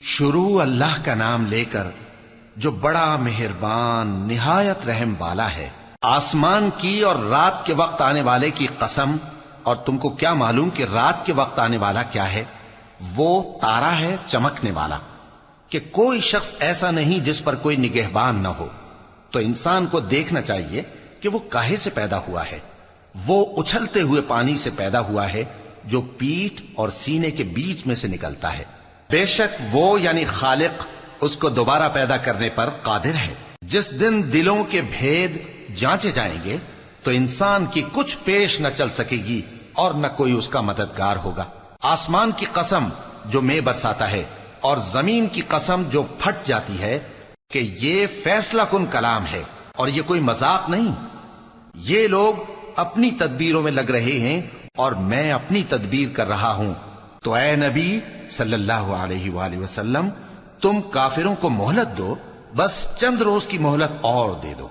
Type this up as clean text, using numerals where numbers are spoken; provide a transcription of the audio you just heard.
شروع اللہ کا نام لے کر جو بڑا مہربان نہایت رحم والا ہے۔ آسمان کی اور رات کے وقت آنے والے کی قسم، اور تم کو کیا معلوم کہ رات کے وقت آنے والا کیا ہے؟ وہ تارا ہے چمکنے والا، کہ کوئی شخص ایسا نہیں جس پر کوئی نگہبان نہ ہو۔ تو انسان کو دیکھنا چاہیے کہ وہ کاہے سے پیدا ہوا ہے۔ وہ اچھلتے ہوئے پانی سے پیدا ہوا ہے جو پیٹھ اور سینے کے بیچ میں سے نکلتا ہے۔ بے شک وہ یعنی خالق اس کو دوبارہ پیدا کرنے پر قادر ہے۔ جس دن دلوں کے بھید جانچے جائیں گے تو انسان کی کچھ پیش نہ چل سکے گی اور نہ کوئی اس کا مددگار ہوگا۔ آسمان کی قسم جو مے برساتا ہے، اور زمین کی قسم جو پھٹ جاتی ہے، کہ یہ فیصلہ کن کلام ہے اور یہ کوئی مذاق نہیں۔ یہ لوگ اپنی تدبیروں میں لگ رہے ہیں اور میں اپنی تدبیر کر رہا ہوں۔ تو اے نبی صلی اللہ علیہ وآلہ وسلم، تم کافروں کو مہلت دو، بس چند روز کی مہلت اور دے دو۔